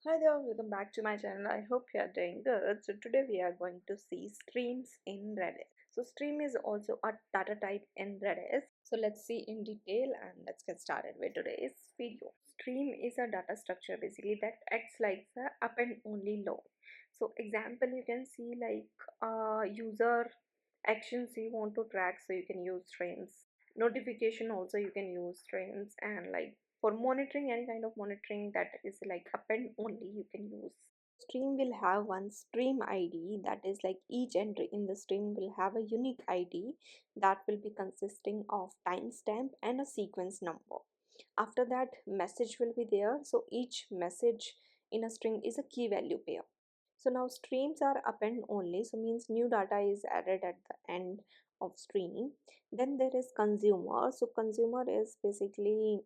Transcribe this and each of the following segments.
Hi there, welcome back to my channel. I hope you are doing good. So today we are going to see streams in Redis. So stream is also a data type in Redis. So let's see in detail and let's get started with today's video. Stream is a data structure basically that acts like the append only log. So example you can see like user actions you want to track, so you can use streams. Notification also you can use streams, and like for monitoring, any kind of monitoring that is like append only, you can use. Stream will have one stream id, that is like each entry in the stream will have a unique id that will be consisting of timestamp and a sequence number. After that, message will be there, so each message in a string is a key value pair. So now streams are append only, so means new data is added at the end of stream. Then there is consumer. So consumer is basically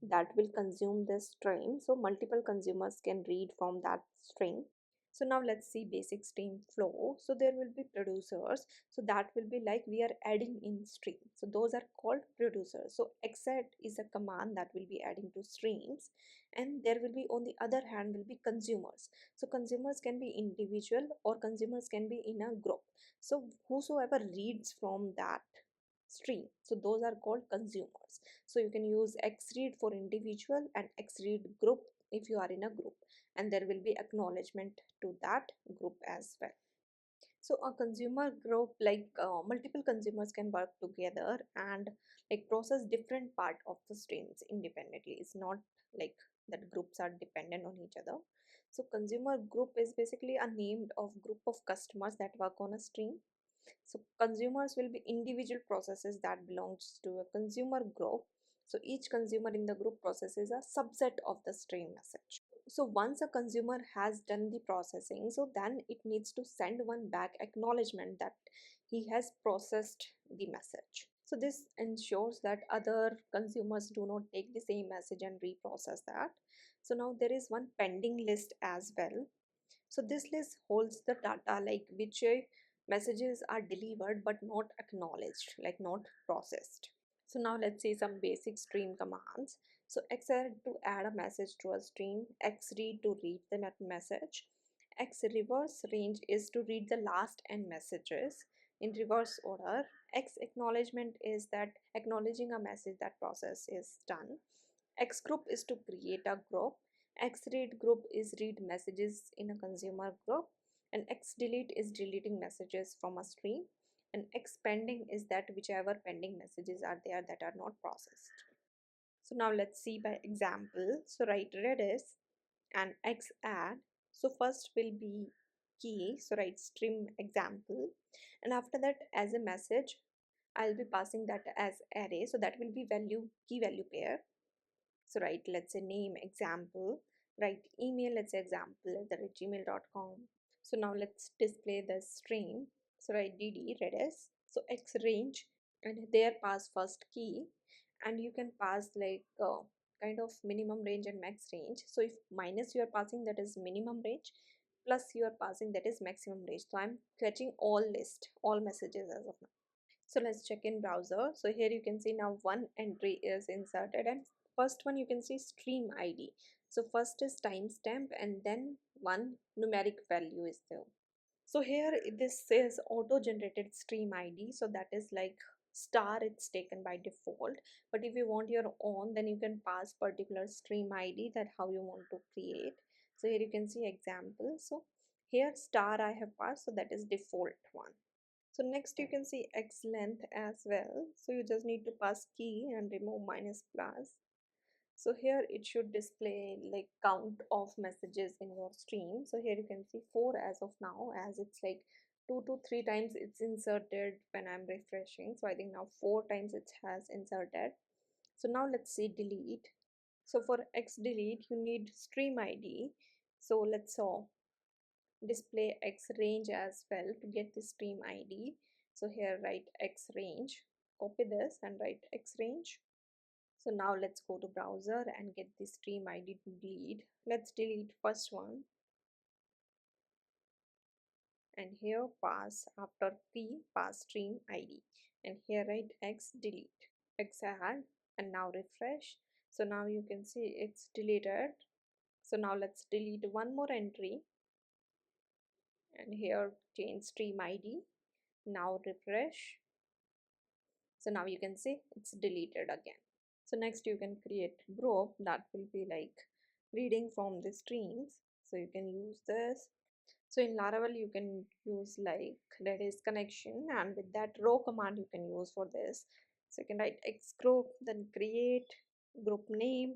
that will consume this stream, so multiple consumers can read from that string. So now let's see basic stream flow. So there will be producers, so that will be like we are adding in stream, so those are called producers. So xadd is a command that will be adding to streams, and there will be on the other hand will be consumers. So consumers can be individual or consumers can be in a group, so whosoever reads from that stream, so those are called consumers. So you can use xread for individual and xread group if you are in a group, and there will be acknowledgement to that group as well. So a consumer group, like multiple consumers can work together and like process different part of the streams independently. It's not like that groups are dependent on each other. So consumer group is basically a named of group of customers that work on a stream. So consumers will be individual processes that belongs to a consumer group. So each consumer in the group processes a subset of the stream message. So once a consumer has done the processing, so then it needs to send one back acknowledgement that he has processed the message. So this ensures that other consumers do not take the same message and reprocess that. So now there is one pending list as well. So this list holds the data like which messages are delivered but not acknowledged, like not processed. So now let's see some basic stream commands. So xadd to add a message to a stream, xread to read the message, xreverse range is to read the last n messages in reverse order, x acknowledgement is that acknowledging a message that process is done, x group is to create a group, x read group is read messages in a consumer group, and x delete is deleting messages from a stream, and x pending is that whichever pending messages are there that are not processed. So now let's see by example. So write redis and xadd. So first will be key, so write stream example, and after that as a message I'll be passing that as array, so that will be value key value pair. So write, let's say, name example, write email, let's say example at the gmail.com. So now let's display the stream. So write dd redis, so x range, and there pass first key, and you can pass like kind of minimum range and max range. So if minus you are passing, that is minimum range, plus you are passing, that is maximum range. So I'm fetching all list, all messages as of now. So let's check in browser. So here you can see now one entry is inserted, and first one you can see stream id. So first is timestamp and then one numeric value is there. So here this says auto generated stream id, so that is like star, it's taken by default. But if you want your own, then you can pass particular stream id, that how you want to create. So here you can see example. So here star I have passed, so that is default one. So next you can see x length as well. So you just need to pass key and remove minus plus. So here it should display like count of messages in your stream. So here you can see 4 as of now, as it's like 2 to 3 times it's inserted when I'm refreshing. So I think now 4 times it has inserted. So now let's see delete. So for x delete you need stream id. So let's display x range as well to get the stream id. So here write x range, copy this and write x range. So now let's go to browser and get the stream id to delete. Let's delete first one, and here pass after p pass stream id, and here write x delete, x add, and now refresh. So now you can see it's deleted. So now let's delete one more entry, and here change stream ID. Now refresh. So now you can see it's deleted again. So next you can create group that will be like reading from the streams. So you can use this. So in Laravel you can use like Redis connection, and with that row command you can use for this. So you can write x group, then create group name.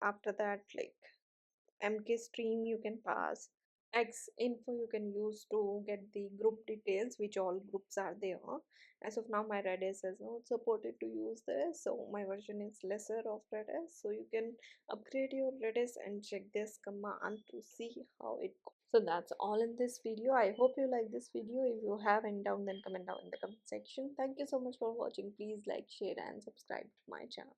After that, like mk stream you can pass, x info you can use to get the group details, which all groups are there. As of now my Redis is not supported to use this, so my version is lesser of Redis, so you can upgrade your Redis and check this command to see how it goes. So that's all in this video. I hope you like this video. If you have any doubt, then comment down in the comment section. Thank you so much for watching. Please like, share and subscribe to my channel.